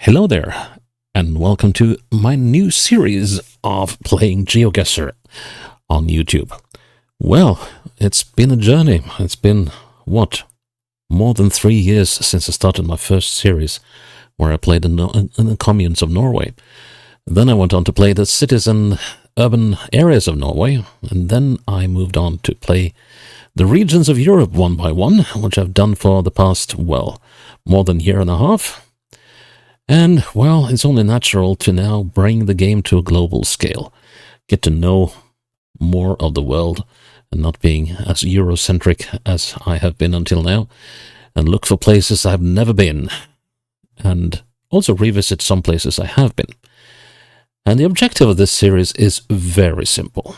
Hello there, and welcome to my new series of playing GeoGuessr on YouTube. Well, it's been a journey. It's been, more than 3 years since I started my first series, where I played in the communes of Norway. Then I went on to play the cities and urban areas of Norway, and then I moved on to play the regions of Europe one by one, which I've done for the past, more than a year and a half. And, it's only natural to now bring the game to a global scale, get to know more of the world, and not being as Eurocentric as I have been until now, and look for places I've never been, and also revisit some places I have been. And the objective of this series is very simple.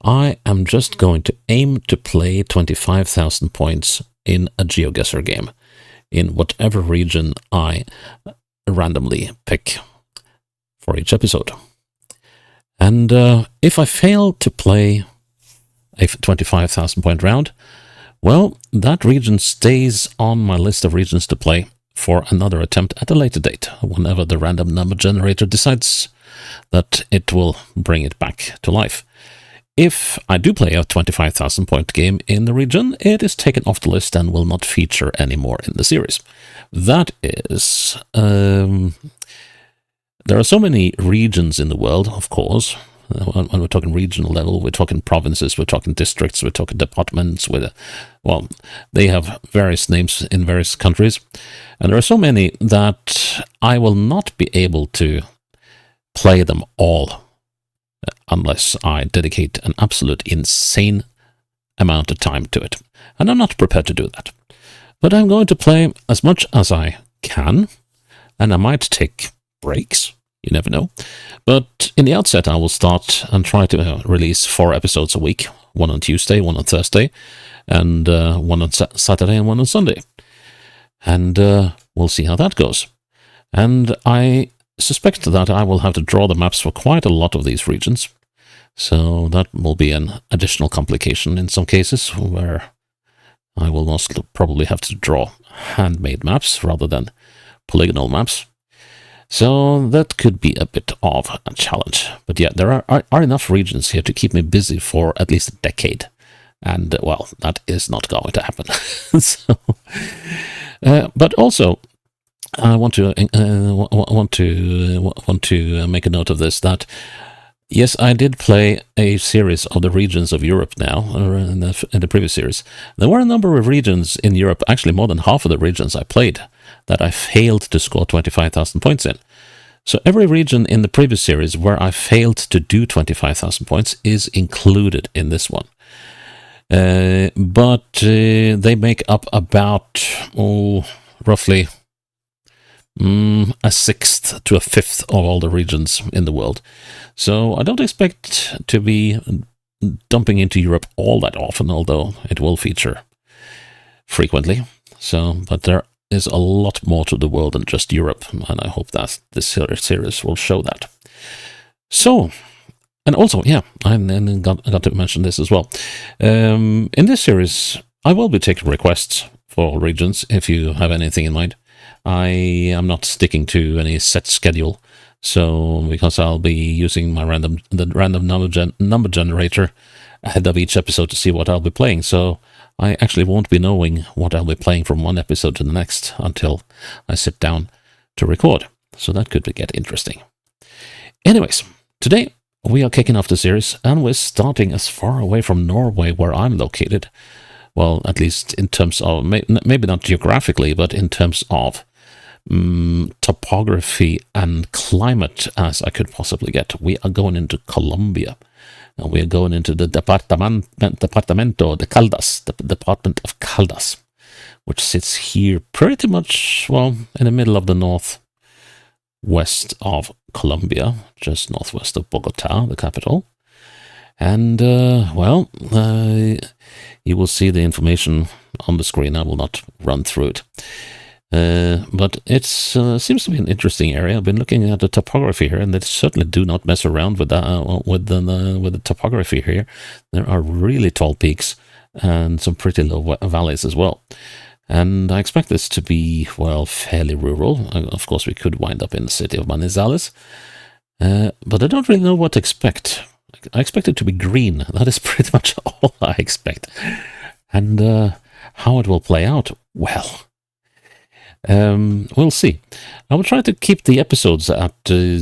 I am just going to aim to play 25,000 points in a GeoGuessr game, in whatever region I randomly pick for each episode. And if I fail to play a 25,000 point round, that region stays on my list of regions to play for another attempt at a later date, whenever the random number generator decides that it will bring it back to life. If I do play a 25,000 point game in the region, it is taken off the list and will not feature anymore in the series. That is, there are so many regions in the world, of course. When we're talking regional level, we're talking provinces, we're talking districts, we're talking departments. They have various names in various countries. And there are so many that I will not be able to play them all unless I dedicate an absolute insane amount of time to it. And I'm not prepared to do that. But I'm going to play as much as I can, and I might take breaks. You never know. But in the outset, I will start and try to release 4 episodes a week. One on Tuesday, one on Thursday, and one on Saturday and one on Sunday. And we'll see how that goes. And I suspect that I will have to draw the maps for quite a lot of these regions. So that will be an additional complication in some cases, where I will most probably have to draw handmade maps rather than polygonal maps. So that could be a bit of a challenge. But yeah, there are enough regions here to keep me busy for at least a decade. And, that is not going to happen. But also, I want to make a note of this, that yes, I did play a series of the regions of Europe now, in the previous series. There were a number of regions in Europe, actually more than half of the regions I played, that I failed to score 25,000 points in. So every region in the previous series where I failed to do 25,000 points is included in this one. But they make up about, roughly a sixth to a fifth of all the regions in the world. So I don't expect to be dumping into Europe all that often, although it will feature frequently. But there is a lot more to the world than just Europe, and I hope that this series will show that. So, and also, I got to mention this as well. In this series, I will be taking requests for regions, if you have anything in mind. I am not sticking to any set schedule, so because I'll be using the random number generator ahead of each episode to see what I'll be playing, so I actually won't be knowing what I'll be playing from one episode to the next until I sit down to record, so that could get interesting. Anyways, today we are kicking off the series, and we're starting as far away from Norway where I'm located. Well, at least in terms of, maybe not geographically, but in terms of topography and climate as I could possibly get. We are going into Colombia, and we are going into the Departamento de Caldas, the department of Caldas, which sits here pretty much, in the middle of the northwest of Colombia, just northwest of Bogota, the capital. And, you will see the information on the screen. I will not run through it. But it seems to be an interesting area. I've been looking at the topography here, and they certainly do not mess around with the topography here. There are really tall peaks and some pretty low valleys as well. And I expect this to be, well, fairly rural. Of course, we could wind up in the city of Manizales, but I don't really know what to expect. I expect it to be green. That is pretty much all I expect. And how it will play out, well, we'll see. I will try to keep the episodes at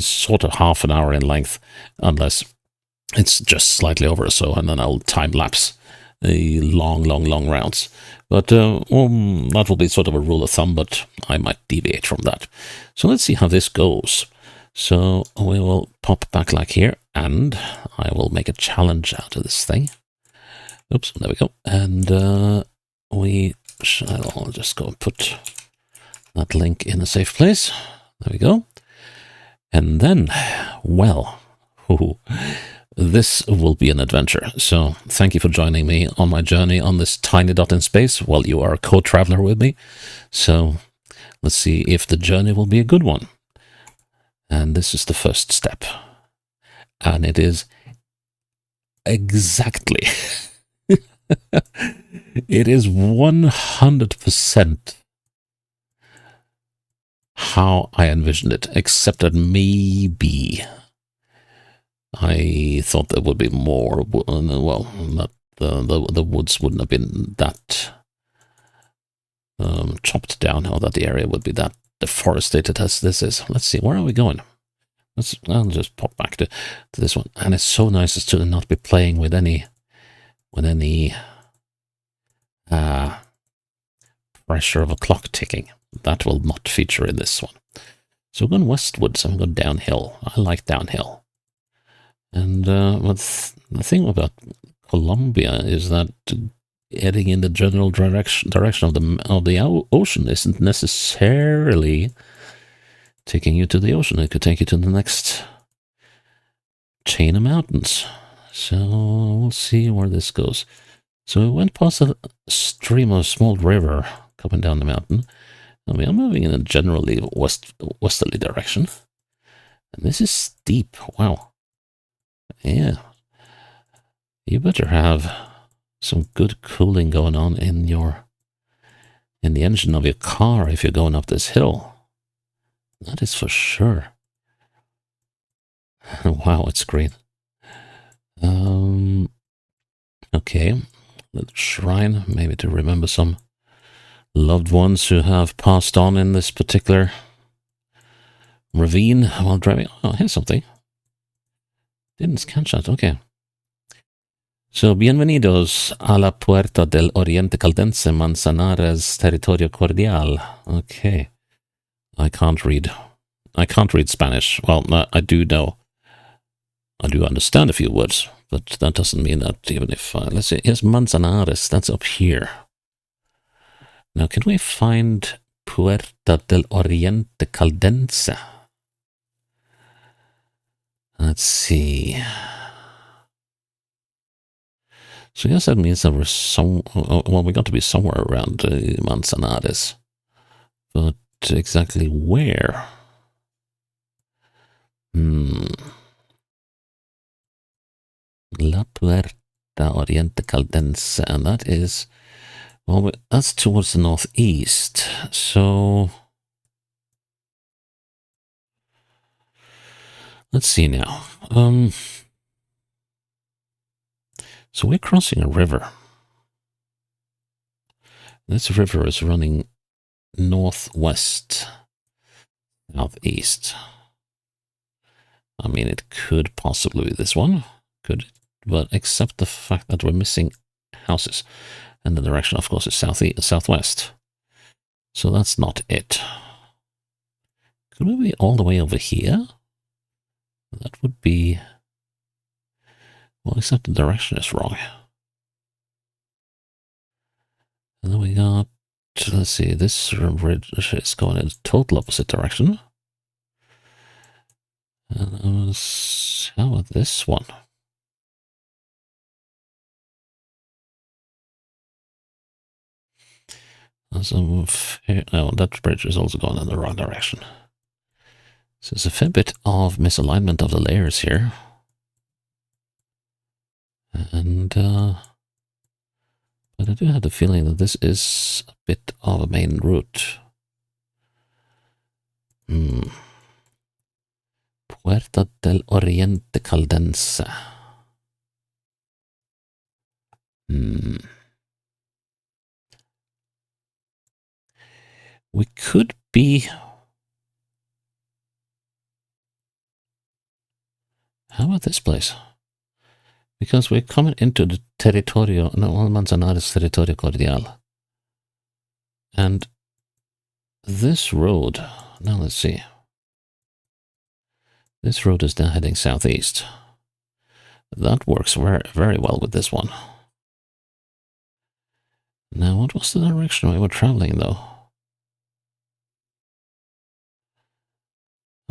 sort of half an hour in length, unless it's just slightly over or so, and then I'll time lapse the long rounds. But that will be sort of a rule of thumb, but I might deviate from that. So let's see how this goes. So we will pop back like here, and I will make a challenge out of this thing. Oops, there we go. And I'll just go and put that link in a safe place. There we go. And then, well, this will be an adventure. So thank you for joining me on my journey on this tiny dot in space. Well, you are a co-traveler with me. So let's see if the journey will be a good one. And this is the first step. And it is exactly, it is 100% how I envisioned it, except that maybe I thought there would be more. Well, not the woods wouldn't have been that chopped down, or that the area would be that deforested as this is. Let's see, where are we going? I'll just pop back to this one. And it's so nice to not be playing with any pressure of a clock ticking. That will not feature in this one. So we're going westwards, and we're going downhill. I like downhill. And the thing about Colombia is that heading in the general direction of the ocean isn't necessarily taking you to the ocean. It could take you to the next chain of mountains. So we'll see where this goes. So we went past a stream of a small river coming down the mountain, and we are moving in a generally westerly direction. And this is steep. Wow. Yeah. You better have some good cooling going on in the engine of your car if you're going up this hill. That is for sure. Wow, it's green. Okay. Little shrine, maybe to remember some loved ones who have passed on in this particular ravine while driving. Oh, here's something. Didn't catch that. Okay. So, bienvenidos a la Puerta del Oriente Caldense Manzanares Territorio Cordial. Okay. I can't read Spanish. Well, I do know. I do understand a few words, but that doesn't mean that even if, let's see, here's Manzanares, that's up here. Now, can we find Puerta del Oriente Caldense? Let's see. So I guess that means that we're we got to be somewhere around Manzanares. But exactly where? La Puerta Oriente Caldense, and that is, well, that's towards the northeast. So let's see now. So we're crossing a river. This river is running northwest, southeast. I mean, it could possibly be this one, but except the fact that we're missing houses, and the direction, of course, is southwest. So that's not it. Could we be all the way over here? That would be, well, except the direction is wrong. And then we got, let's see, this bridge is going in the total opposite direction. And how about this one? No, that bridge is also going in the wrong direction. So there's a fair bit of misalignment of the layers here. And by But I do have the feeling that this is a bit of a main route. Puerta del Oriente Caldense. We could be... How about this place? Because we're coming into the Territorio... No, Manzanares Territorio Cordial. And this road... Now let's see. This road is now heading southeast. That works very, very well with this one. Now, what was the direction we were traveling, though?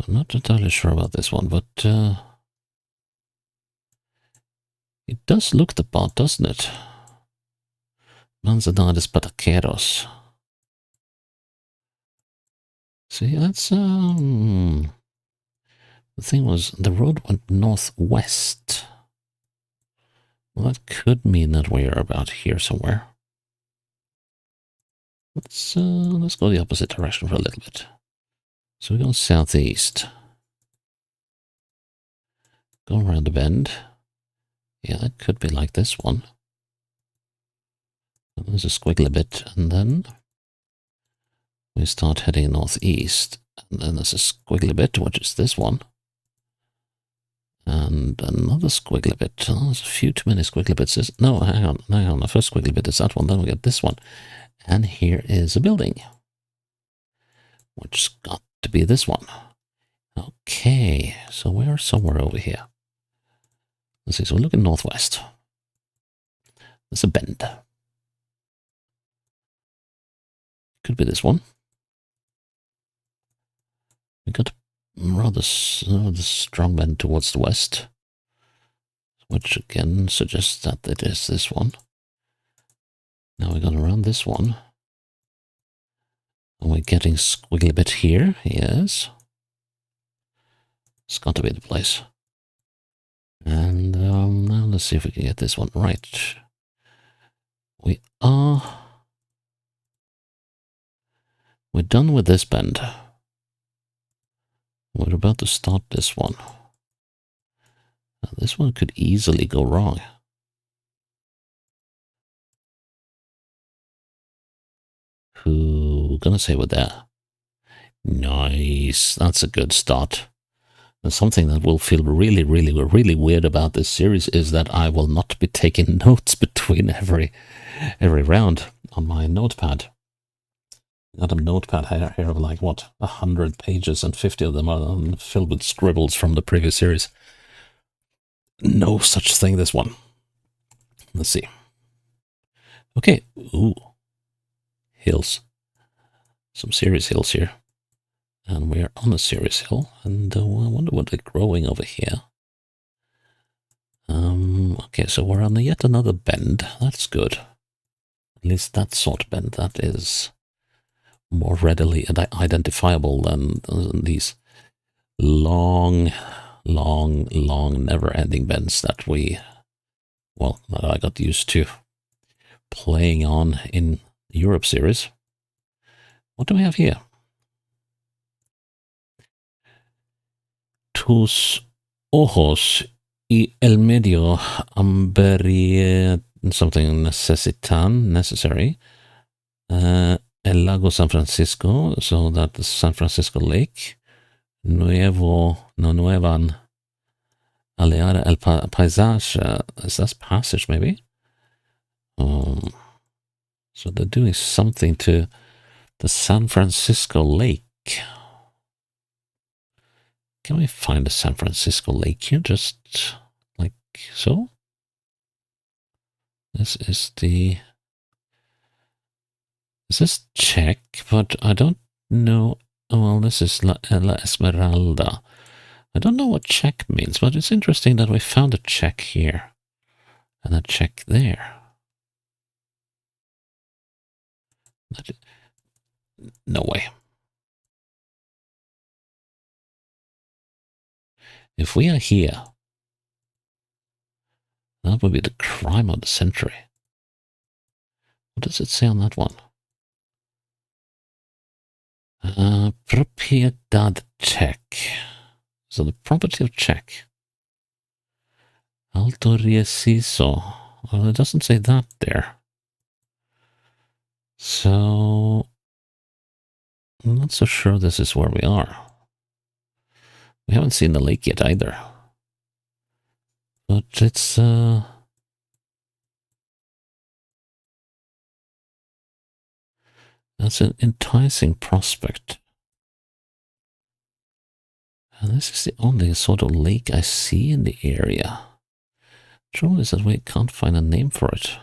I'm not entirely sure about this one, but it does look the part, doesn't it? Manzanares Pataqueros. See, that's the thing was the road went northwest. Well, that could mean that we are about here somewhere. Let's go the opposite direction for a little bit. So we go southeast. Go around the bend. Yeah, that could be like this one. There's a squiggly bit, and then we start heading northeast. And then there's a squiggly bit, which is this one. And another squiggly bit. Oh, there's a few too many squiggly bits. No, hang on. The first squiggly bit is that one, then we get this one. And here is a building, which's got to be this one. Okay, so we're somewhere over here. Let's see, so we're looking northwest. There's a bend. Could be this one. We got a rather strong bend towards the west, which again suggests that it is this one. Now we're going around this one. And we're getting squiggly bit here, yes. It's got to be the place. And now let's see if we can get this one right. We're done with this bend. We're about to start this one. Now, this one could easily go wrong. Who gonna say we're there? Nice. That's a good start. And something that will feel really, really, really weird about this series is that I will not be taking notes between every round on my notepad. Got a notepad here of like, what, 100 pages, and 50 of them are filled with scribbles from the previous series. No such thing, this one. Let's see. Okay. Ooh. Hills. Some serious hills here. And we're on a serious hill. And I wonder what they're growing over here. Okay, so we're on yet another bend. That's good. At least that sort of bend. That is more readily identifiable than these long, never-ending bends that that I got used to playing on in Europe series. What do we have here? Tus ojos y el medio amberie something necessary. El Lago San Francisco, so that the San Francisco Lake. Nuevan Aleara el Paisage. Is that passage, maybe? So they're doing something to the San Francisco Lake. Can we find the San Francisco Lake here? Just like so? This is the... Is this Czech? But I don't know. Oh, well, this is La Esmeralda. I don't know what Czech means, but it's interesting that we found a Czech here and a Czech there. No way. If we are here, that would be the crime of the century. What does it say on that one? Propiedad check. So the property of check. Autorieciso. Well, it doesn't say that there. So I'm not so sure this is where we are. We haven't seen the lake yet either. But it's that's an enticing prospect. And this is the only sort of lake I see in the area. Trouble is that we can't find a name for it.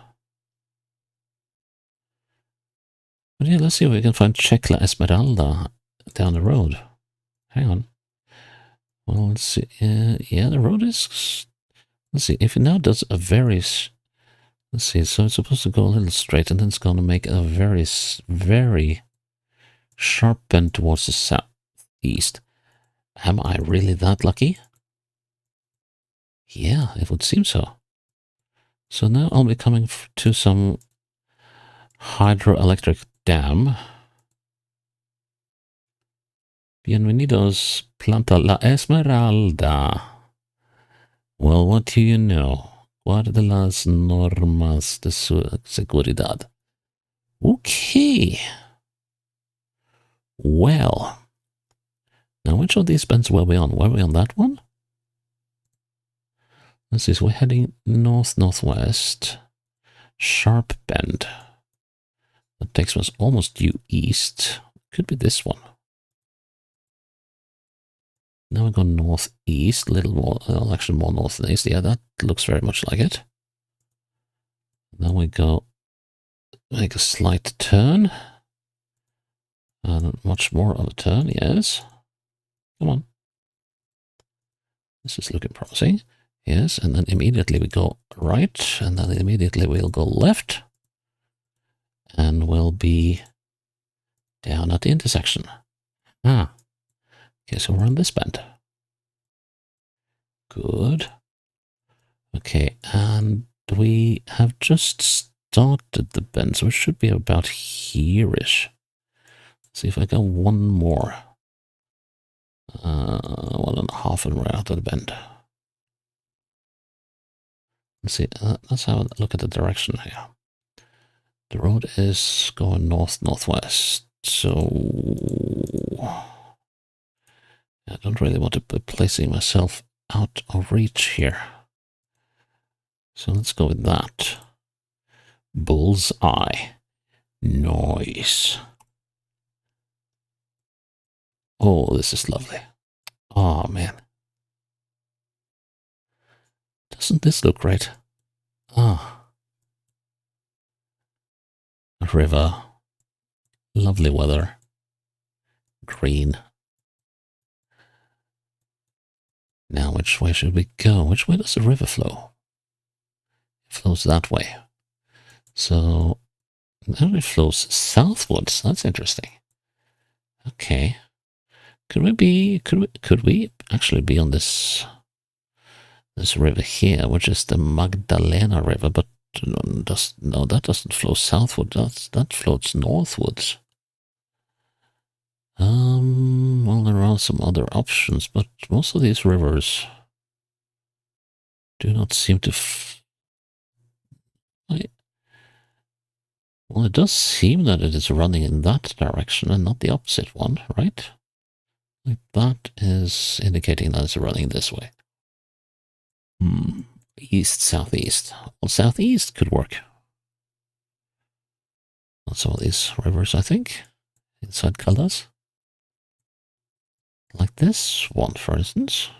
But yeah, let's see if we can find Checla Esmeralda down the road. Hang on. Well, let's see. Yeah, the road is... Let's see. If it now does a very... Let's see. So it's supposed to go a little straight, and then it's going to make a very sharp bend towards the southeast. Am I really that lucky? Yeah, it would seem so. So now I'll be coming to some hydroelectric dam. Bienvenidos, Planta la Esmeralda. Well, what do you know? Guarda las normas de seguridad. Okay. Well. Now, which of these bends were we on? Were we on that one? Let's see, so we're heading north-northwest. Sharp bend. That takes us almost due east. Could be this one. Now we go northeast, a little more, actually more north and east. Yeah, that looks very much like it. Then we go, make a slight turn. And much more of a turn, yes. Come on. This is looking promising. Yes, and then immediately we go right, and then immediately we'll go left. And we'll be down at the intersection. Ah. Okay, so we're on this bend. Good. Okay, and we have just started the bend, so it should be about here-ish. See if I go one more. 1.5 and we're out of the bend. Let's see, let's have a look at the direction here. The road is going north-northwest, so I don't really want to be placing myself out of reach here. So let's go with that. Bullseye. Nice. Oh, this is lovely. Oh, man. Doesn't this look great? Ah. A river. Lovely weather. Green. Now, which way should we go? Which way does the river flow? It flows that way. So, now it flows southwards. That's interesting. Okay. Could we actually be on this river here, which is the Magdalena River, but no, that doesn't flow southward. That floats northwards. Well, there are some other options, but most of these rivers do not seem to. Well, it does seem that it is running in that direction and not the opposite one, right? Like that is indicating that it's running this way. East, southeast. Well, southeast could work. On some of these rivers, I think. Inside Caldas. Like this one, for instance.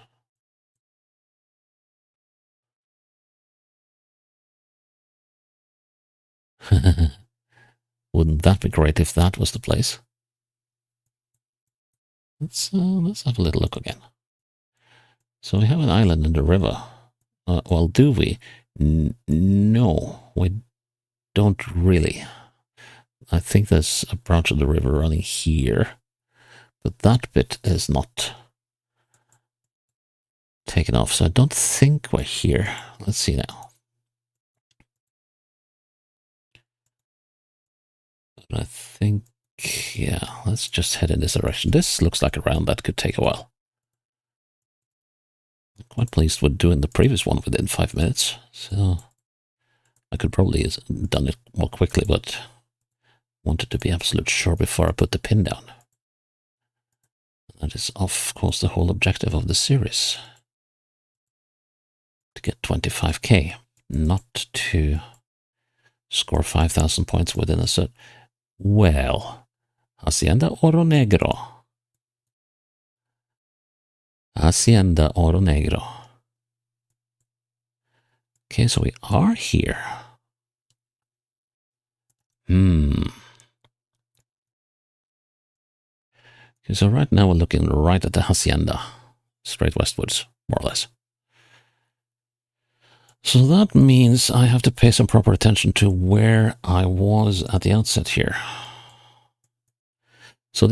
Wouldn't that be great if that was the place? Let's have a little look again. So we have an island in the river. Well, do we? No, we don't really. I think there's a branch of the river running here, but that bit is not taken off, so I don't think we're here. Let's see now. I think, yeah, let's just head in this direction. This looks like a round that could take a while. I'm quite pleased with doing the previous one within 5 minutes, so I could probably have done it more quickly, but wanted to be absolute sure before I put the pin down. That is, of course, the whole objective of the series. To get 25k, not to score 5,000 points within a set. Well, Hacienda Oro Negro. Hacienda Oro Negro. Okay, so we are here. Okay, so right now we're looking right at the Hacienda. Straight westwards, more or less. So that means I have to pay some proper attention to where I was at the outset here. So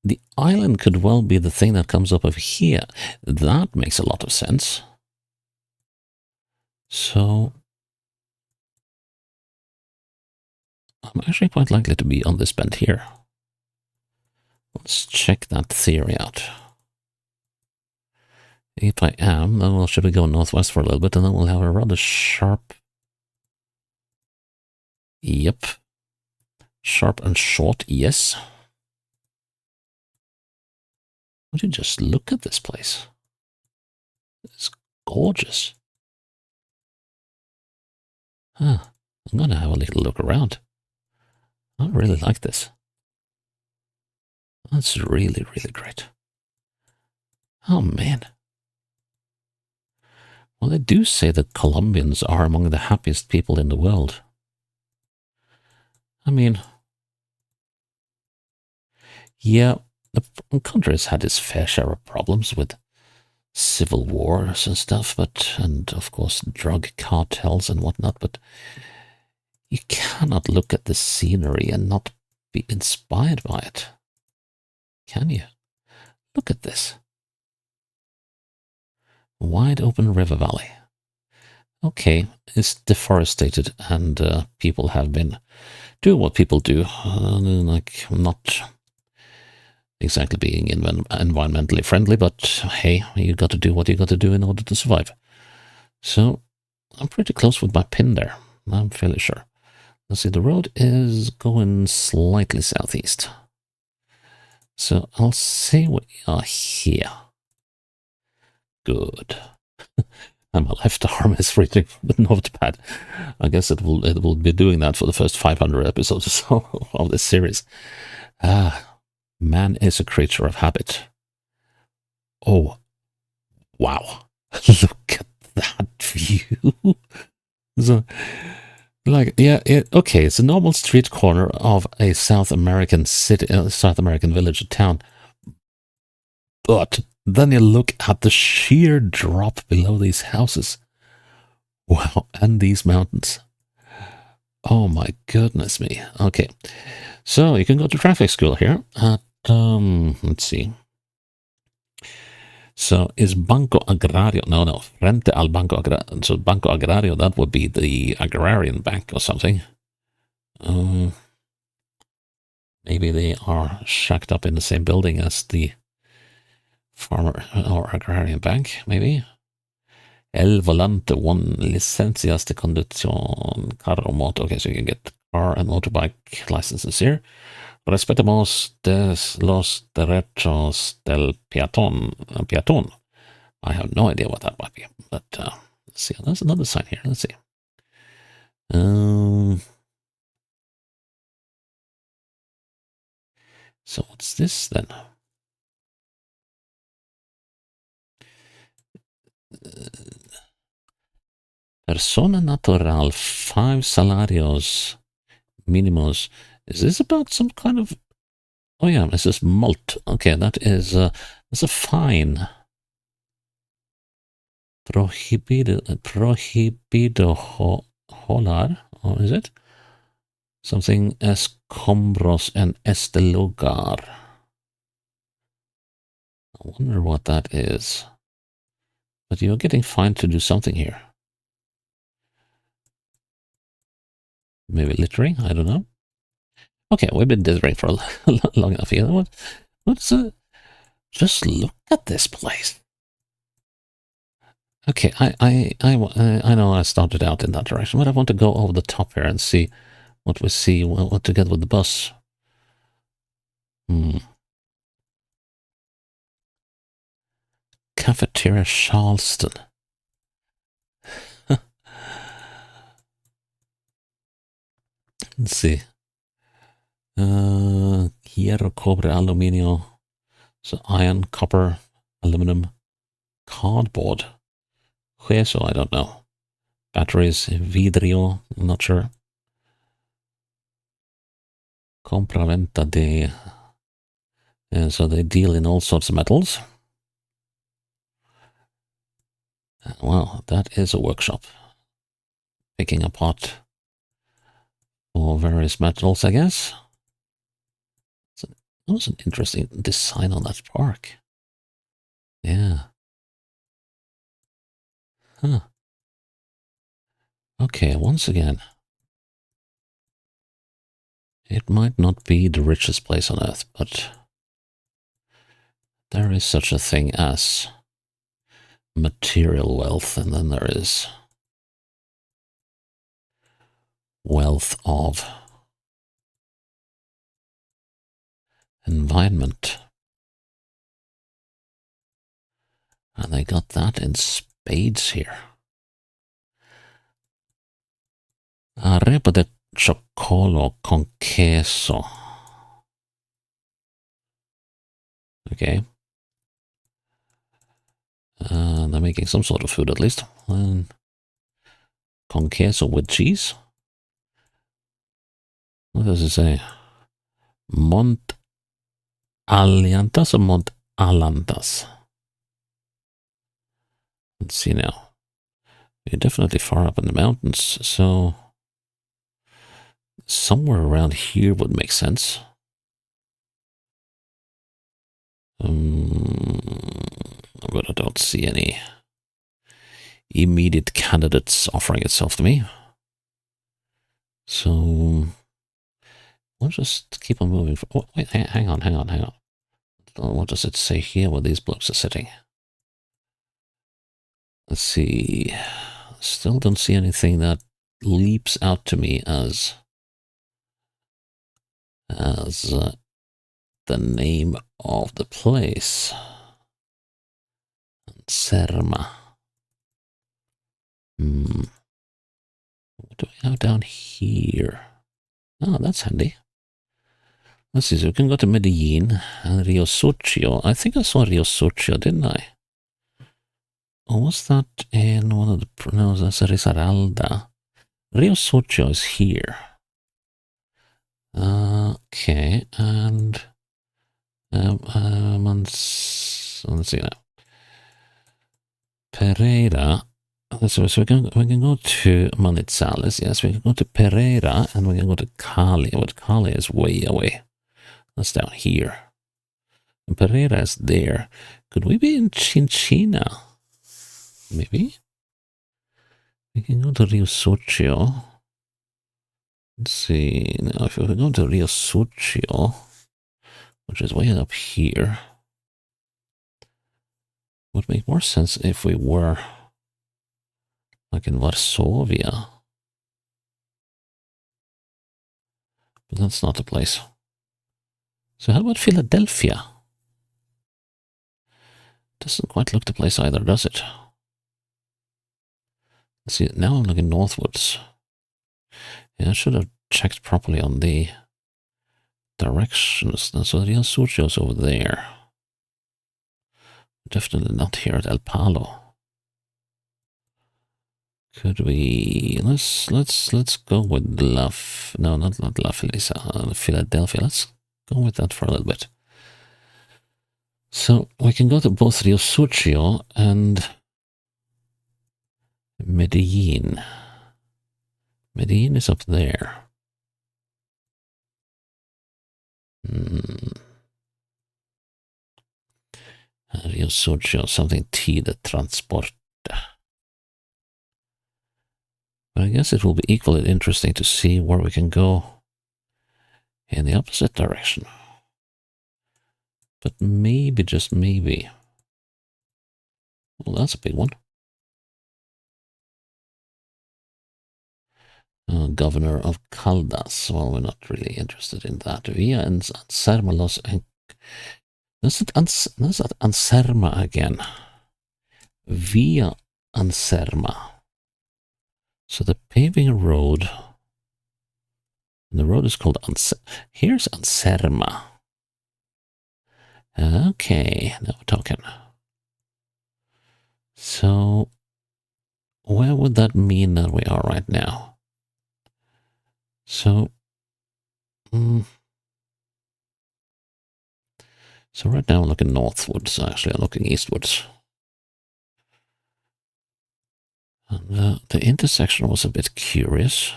the island could well be the thing that comes up over here. That makes a lot of sense. So I'm actually quite likely to be on this bend here. Let's check that theory out. If I am, then we'll should we go northwest for a little bit, and then we'll have a rather sharp... Yep. Sharp and short, yes. Would you just look at this place? It's gorgeous. Huh. I'm going to have a little look around. I really like this. That's really, really great. Oh, man. Well, they do say that Colombians are among the happiest people in the world. I mean, yeah, the country has had its fair share of problems with civil wars and stuff, and of course drug cartels and whatnot, but you cannot look at the scenery and not be inspired by it. Can you? Look at this. Wide open river valley. Okay, it's deforested and people have been doing what people do, like not exactly being environmentally friendly, but hey, you got to do what you got to do in order to survive. So I'm pretty close with my pin there. I'm fairly sure. Let's see, the road is going slightly southeast. So I'll say we are here. Good. And my left arm is reaching for the notepad. I guess it will be doing that for the first 500 episodes or so of this series. Man is a creature of habit. Oh, wow. Look at that view. So, like, yeah, okay, it's a normal street corner of a South American city, South American village or town. But then you look at the sheer drop below these houses. Wow, and these mountains. Oh my goodness me. Okay, so you can go to traffic school here at, let's see. So is Banco Agrario, no, Frente al Banco Agrario. So Banco Agrario, that would be the agrarian bank or something. Maybe they are shacked up in the same building as the farmer or agrarian bank, maybe. El Volante 1, licencias de conducción, carro, moto. Okay, so you can get car and motorbike licenses here. Respetamos los derechos del peatón. I have no idea what that might be, but let's see. There's another sign here. Let's see. So what's this then? Persona natural, 5 salarios mínimos. Is this about some kind of... Oh yeah, this is mult. Okay, that is that's a fine. Prohibido holar, or is it? Something escombros en este lugar. I wonder what that is. But you're getting fined to do something here. Maybe littering? I don't know. Okay, we've been dithering for long enough here. Let's just look at this place. Okay, I know I started out in that direction, but I want to go over the top here and see what we see, what to get with the bus. Cafeteria Charleston. Let's see. Hierro, cobre, aluminio. So iron, copper, aluminum, cardboard. Hueso, I don't know. Batteries, vidrio, I'm not sure. Compra-venta de... And so they deal in all sorts of metals. Well, that is a workshop. Picking apart all various metals, I guess. So that was an interesting design on that park. Yeah. Huh. Okay, once again. It might not be the richest place on earth, but there is such a thing as material wealth, and then there is wealth of environment. And they got that in spades here. Arepa de chocolate con queso. Okay. They're making some sort of food at least. And con queso with cheese. What does it say? Mont Aliantas or Mont Alantas? Let's see now. We're definitely far up in the mountains, so somewhere around here would make sense. But I don't see any immediate candidates offering itself to me. So we'll just keep on moving. Oh, wait, hang on. What does it say here where these blocks are sitting? Let's see. Still don't see anything that leaps out to me as the name of the place. Serma. What do we have down here? Oh, that's handy. Let's see, so we can go to Medellin and Rio Sucio. I think I saw Rio Sucio, didn't I? Or was that in one of the... No, that's Risaralda. Rio Sucio is here. Okay, and... let's see now. Pereira. So we can go to Manizales, yes, we can go to Pereira, and we can go to Cali, but Cali is way away. That's down here. And Pereira is there. Could we be in Chinchina? Maybe? We can go to Rio Sucio. Let's see. Now, if we go to Rio Sucio, which is way up here, would make more sense if we were like in Varsovia. But that's not the place. So how about Philadelphia? Doesn't quite look the place either, does it? Let's see, now I'm looking northwards. Yeah, I should have checked properly on the directions. So Rio Sucio's over there. Definitely not here at El Palo. Could we... Let's go with not La Felisa, Philadelphia. Let's go with that for a little bit. So we can go to both Rio Sucio and Medellin. Medellin is up there. Rio Sucio, something T de Transporte. But I guess it will be equally interesting to see where we can go in the opposite direction. But maybe, just maybe. Well, that's a big one. Governor of Caldas. Well, we're not really interested in that. Via Anserma Los... That's Anserma again. Via Anserma. So the paving a road. The road is called Here's Anserma. Okay, now we're talking. So, where would that mean that we are right now? So, so right now I'm looking northwards, actually. I'm looking eastwards. And the intersection was a bit curious.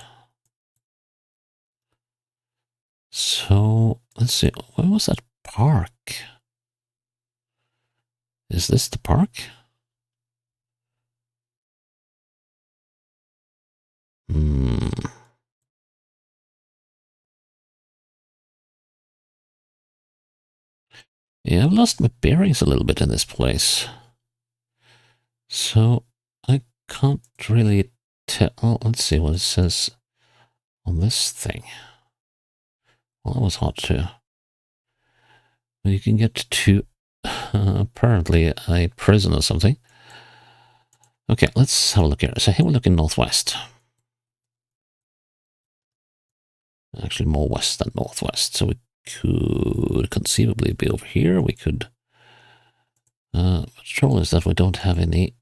So, let's see. Where was that park? Is this the park? Yeah, I've lost my bearings a little bit in this place. So, I can't really tell. Oh, let's see what it says on this thing. Well, that was hard too. You can get to apparently a prison or something. Okay, let's have a look here. So here we're looking northwest. Actually, more west than northwest. So we could conceivably be over here. We could. The trouble is that we don't have any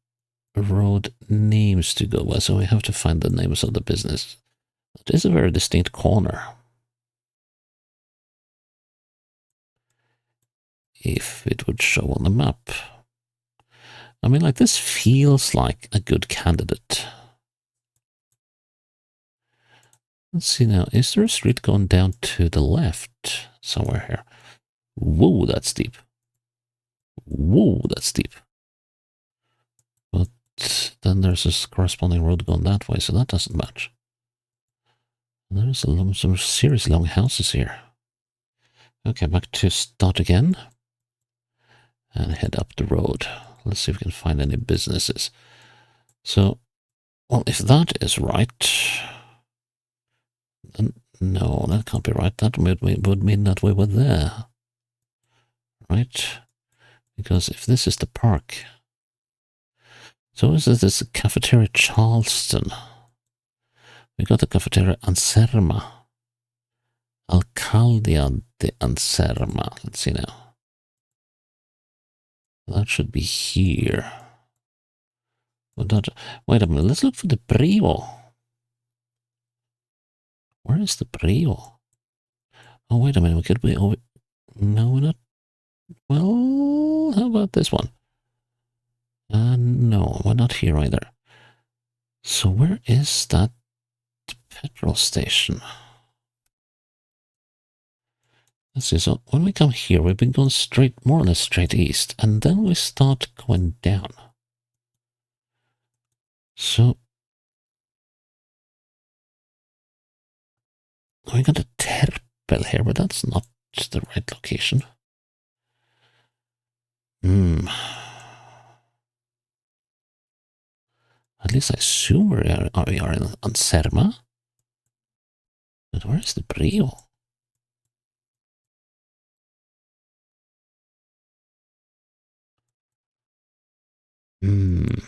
road names to go by, so we have to find the names of the business. It is a very distinct corner. If it would show on the map. I mean, like, this feels like a good candidate. Let's see now. Is there a street going down to the left somewhere here? Whoa, that's steep. Whoa, that's steep. But then there's this corresponding road going that way, so that doesn't match. There's some seriously long houses here. Okay, back to start again. And head up the road. Let's see if we can find any businesses. So, well, if that is right, then no, that can't be right. That would mean that we were there. Right? Because if this is the park, so is this cafeteria Charleston? We got the cafeteria Anserma. Alcaldia de Anserma. Let's see now. That should be here. Wait a minute, let's look for the Brio. Where is the Brio? Oh, wait a minute, we could be over... No, we're not... Well, how about this one? No, we're not here either. So where is that petrol station? Let's see, so when we come here, we've been going straight, more or less straight east, and then we start going down. So we got a Terpel here, but that's not the right location. At least I assume we are in Anserma. But where is the Brio? I'm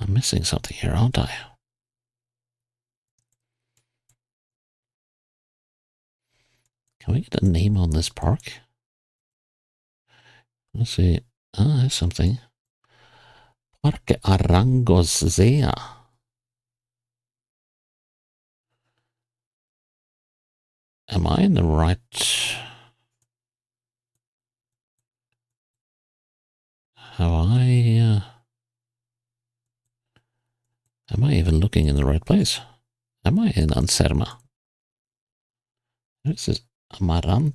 missing something here, aren't I? Can we get a name on this park? Let's see. Ah, there's something. Parque Arangosea. Am I in the right... Am I even looking in the right place? Am I in Anserma? This is Amaranta.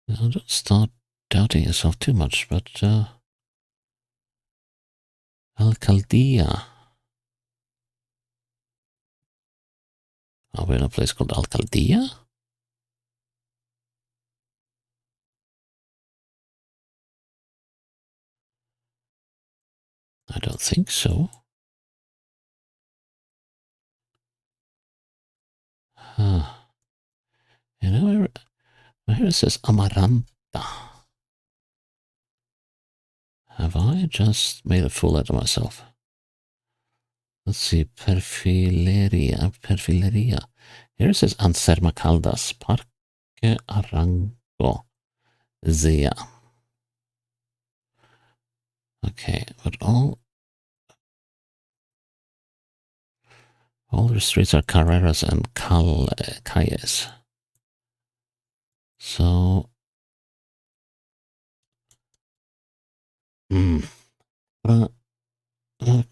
Now, don't start doubting yourself too much, but Alcaldía. Are we in a place called Alcaldía? I don't think so. Huh. You know, here it says Amaranta. Have I just made a fool out of myself? Let's see, Perfileria. Here it says Anserma Caldas, Parque Arango, Zea. Okay, but all the streets are carreras and calles. So,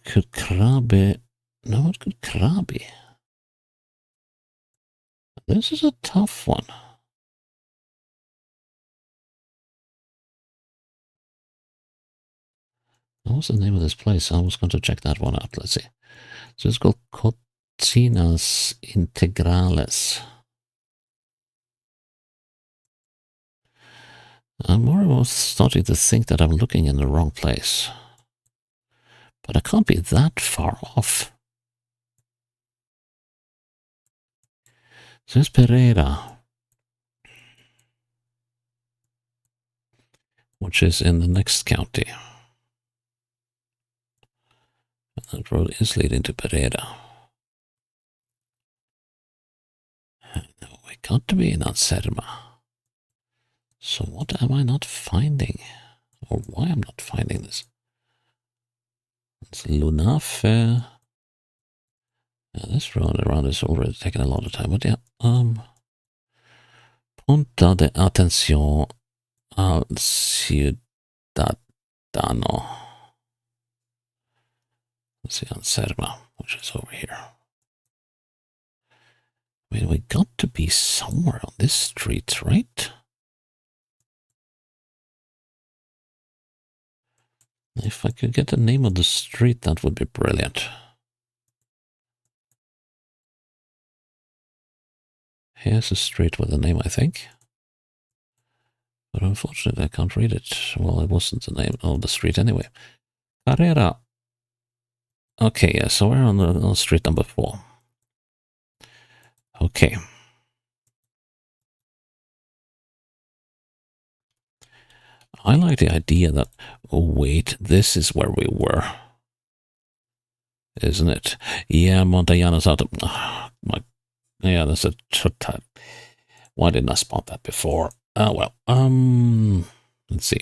could Krabi? No, what could Krabi? This is a tough one. What's the name of this place? I was going to check that one out. Let's see. So it's called Cocinas Integrales. I'm more and more starting to think that I'm looking in the wrong place. But I can't be that far off. So it's Pereira, which is in the next county. That road is leading to Pereira. No, we got to be in Anserma. So what am I not finding? Or why I'm not finding this? It's Lunafe. Yeah, this road around is already taking a lot of time. But yeah, Punta de Atención al Ciudadano. Let's see, Anserma, which is over here. I mean, we got to be somewhere on this street, right? If I could get the name of the street, that would be brilliant. Here's a street with a name, I think. But unfortunately, I can't read it. Well, it wasn't the name of the street anyway. Carrera. Okay, yeah, so we're on street number 4. Okay. I like the idea that, oh, wait, this is where we were. Isn't it? Yeah, Montellano's out of... yeah, that's a... Why didn't I spot that before? Oh, well, let's see.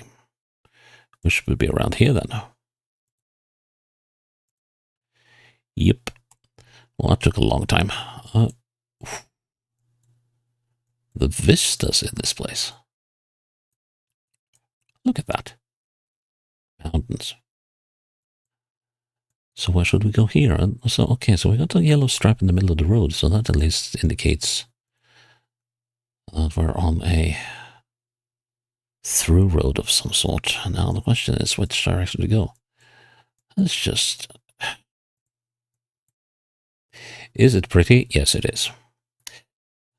We should be around here then. Yep. Well, that took a long time. The vistas in this place. Look at that. Mountains. So where should we go here? And so, okay, so we got a yellow stripe in the middle of the road, so that at least indicates that we're on a through road of some sort. And now the question is, which direction to go? It's just... Is it pretty? Yes, it is.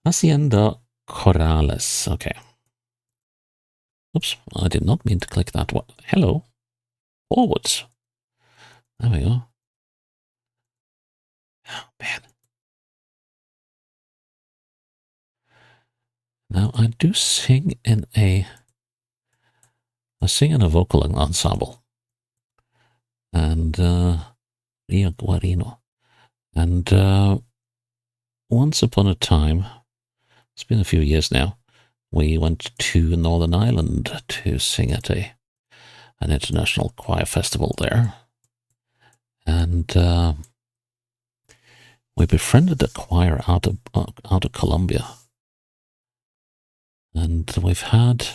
Hacienda Corrales. Okay. Oops, I did not mean to click that one. Hello. Forwards. There we go. Oh, man. Now, I do sing in a... I sing in a vocal ensemble. And, Rio Guarino. And, once upon a time, it's been a few years now, we went to Northern Ireland to sing at an international choir festival there. And we befriended a choir out of Colombia. And we've had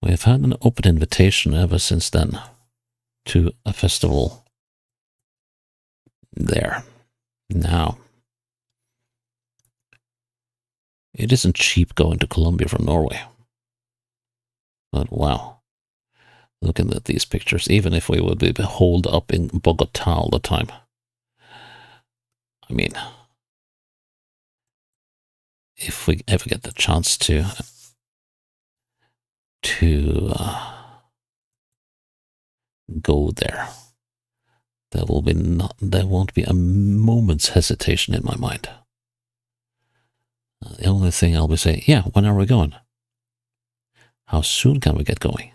an open invitation ever since then to a festival there. Now, it isn't cheap going to Colombia from Norway. But wow, looking at these pictures, even if we would be holed up in Bogota all the time, I mean, if we ever get the chance to go there, there won't be a moment's hesitation in my mind. The only thing I'll be saying, yeah, when are we going? How soon can we get going?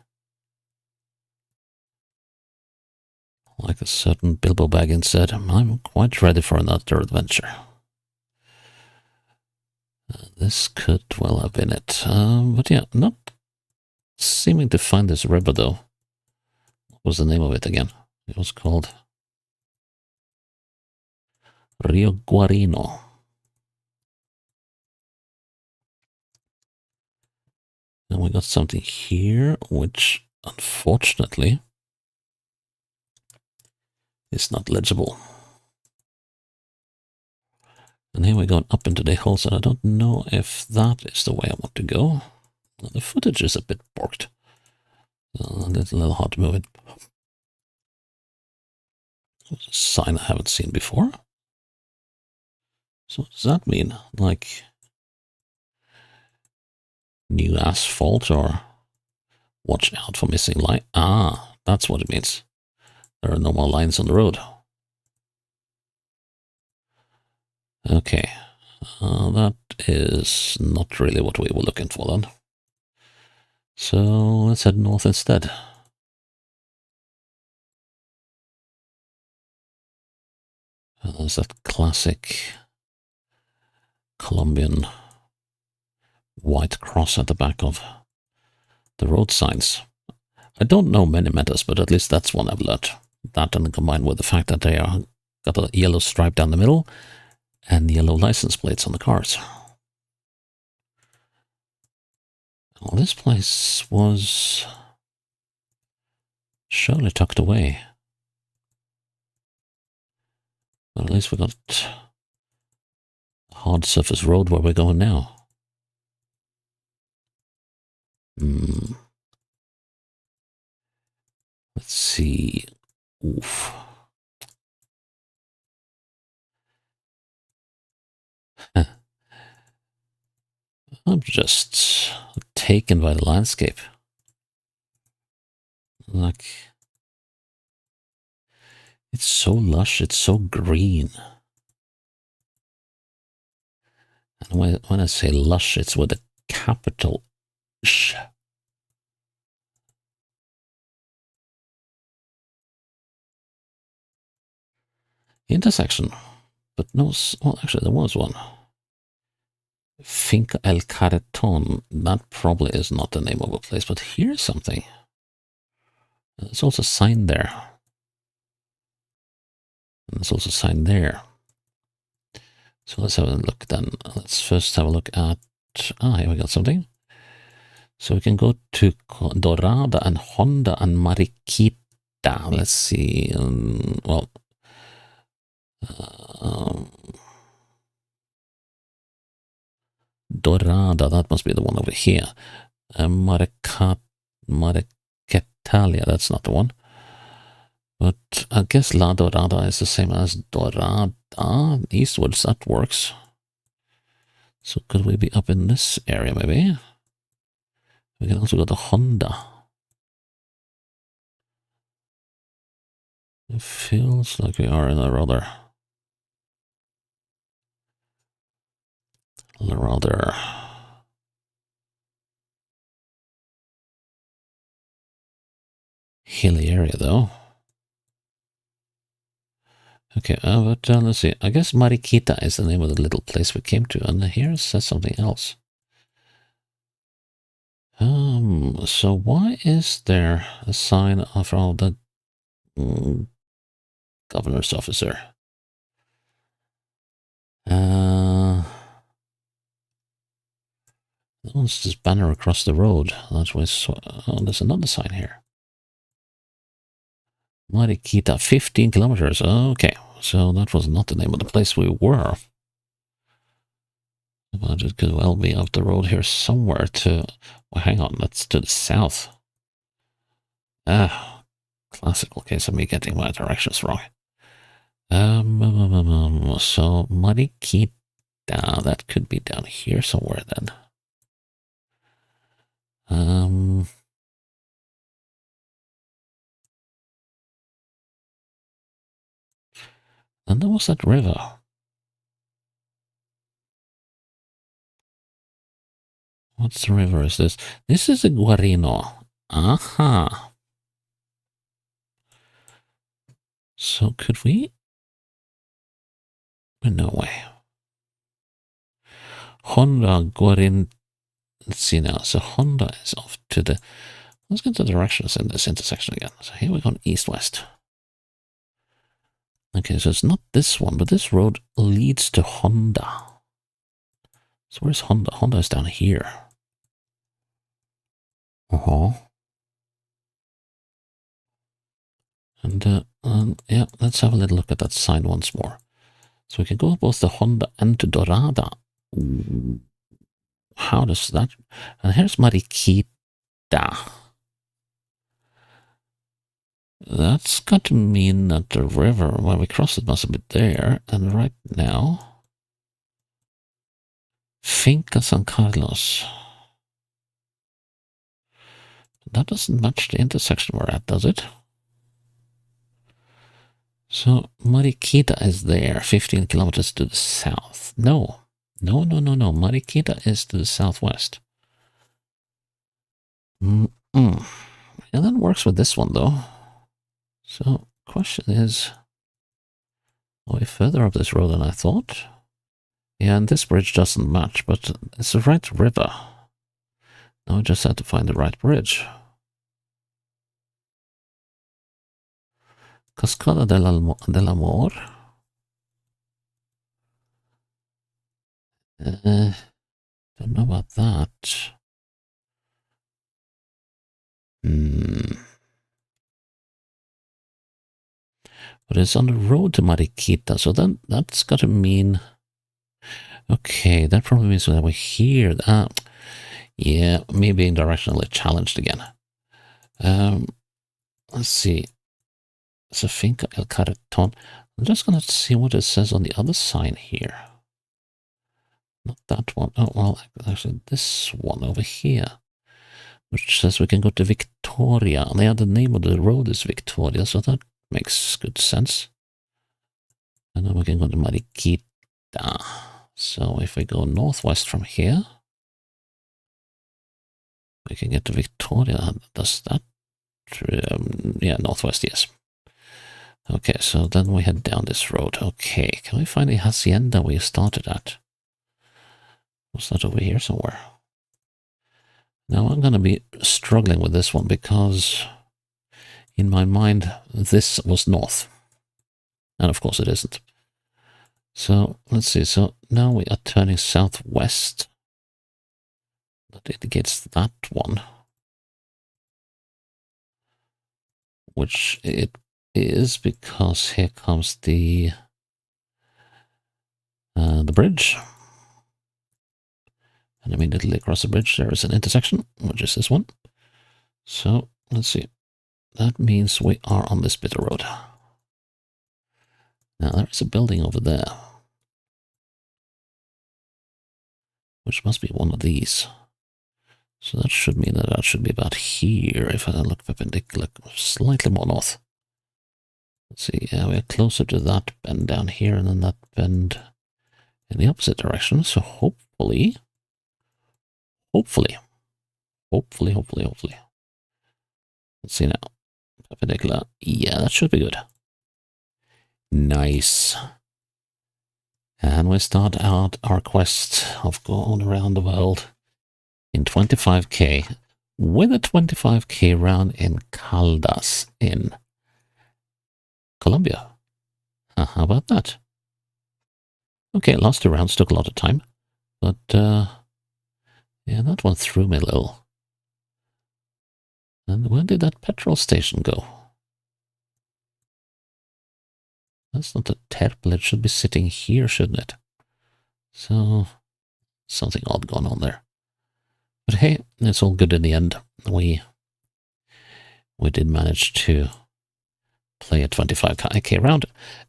Like a certain Bilbo Baggins said, I'm quite ready for another adventure. This could well have been it. But yeah, not seeming to find this river though. What was the name of it again? It was called Rio Guarino. And we got something here, which unfortunately is not legible. And here we're going up into the hills, and I don't know if that is the way I want to go. The footage is a bit borked. It's a little hard to move it. There's a sign I haven't seen before. So what does that mean? Like new asphalt or watch out for missing line? Ah, that's what it means. There are no more lines on the road. Okay, that is not really what we were looking for then. So let's head north instead. There's that classic Colombian white cross at the back of the road signs. I don't know many matters, but at least that's one I've learned. That and combined with the fact that they are got a yellow stripe down the middle and yellow license plates on the cars. Well, this place was surely tucked away. But at least we got a hard surface road where we're going now. Let's see. Oof. I'm just taken by the landscape. Like, it's so lush, it's so green. And when I say lush, it's with a capital Sh. Intersection. But no, well, actually, there was one. Finca El Carreton. That probably is not the name of a place, but here's something. There's also a sign there. And there's also a sign there. So let's have a look then. Let's first have a look at... here we got something. So we can go to Dorada and Honda and Mariquita. Let's see. Dorada, that must be the one over here. Maricatalia, that's not the one. But I guess La Dorada is the same as Dorada. Eastwards, that works. So could we be up in this area, maybe? We can also go to Honda. It feels like we are in a rather hilly area, though. Okay, but let's see. I guess Mariquita is the name of the little place we came to, and here it says something else. So why is there a sign of the governor's officer? That one's this banner across the road. That's why. Oh, there's another sign here. Mariquita, 15 kilometers. Okay, so that was not the name of the place we were. But it could well be off the road here somewhere to... Well, hang on, that's to the south. Ah, classical case of me getting my directions wrong. So Mariquita, that could be down here somewhere then. And there was that river. What's the river is this? This is a Guarino. Aha. So could we? No way. Honda Guarin. Let's see now. So Honda is off to the... Let's get the directions in this intersection again. So here we're going east-west. Okay, so it's not this one, but this road leads to Honda. So where's Honda? Honda is down here. And yeah, let's have a little look at that sign once more. So we can go both to Honda and to Dorada. Ooh, how does that... And here's Mariquita. That's got to mean that the river, where we crossed it, must have been there. And right now... Finca San Carlos. That doesn't match the intersection we're at, does it? So Mariquita is there, 15 kilometers to the south. No. Mariquita is to the southwest. And that works with this one, though. So, question is, are we further up this road than I thought? Yeah, and this bridge doesn't match, but it's the right river. Now I just had to find the right bridge. Cascada del Amor. Don't know about that. But it's on the road to Mariquita, so then that's got to mean... Okay, that probably means that we're here. Yeah, me being directionally challenged again. Let's see. So Finca El Carreton. I'm just going to see what it says on the other sign here. Not that one. Oh, well, actually this one over here. Which says we can go to Victoria. And yeah, the name of the road is Victoria, so that makes good sense. And then we can go to Mariquita. So if we go northwest from here, we can get to Victoria. Does that? Yeah, northwest, yes. Okay, so then we head down this road. Okay, can we find the hacienda we started at? Was that over here somewhere? Now I'm going to be struggling with this one because in my mind this was north. And of course it isn't. So let's see. So now we are turning southwest. That indicates that one. Which it is because here comes the bridge. And immediately across the bridge there is an intersection, which is this one. So let's see. That means we are on this bit of road. Now there is a building over there, which must be one of these. So that should mean that that should be about here if I look perpendicular, slightly more north. Let's see, yeah, we're closer to that bend down here and then that bend in the opposite direction. So hopefully. Let's see now. Perpendicular. Yeah, that should be good. Nice. And we start out our quest of going around the world in 25k with a 25k round in Caldas in Colombia. How about that? Okay, last 2 rounds took a lot of time, but yeah, that one threw me a little. And where did that petrol station go? That's not a Terpel, it should be sitting here, shouldn't it? So, something odd going on there. But hey, it's all good in the end. We did manage to play a 25k round,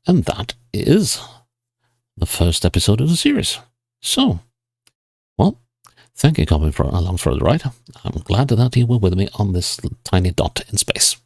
and that is the first episode of the series. So, well, thank you, coming along for the ride. I'm glad that you were with me on this tiny dot in space.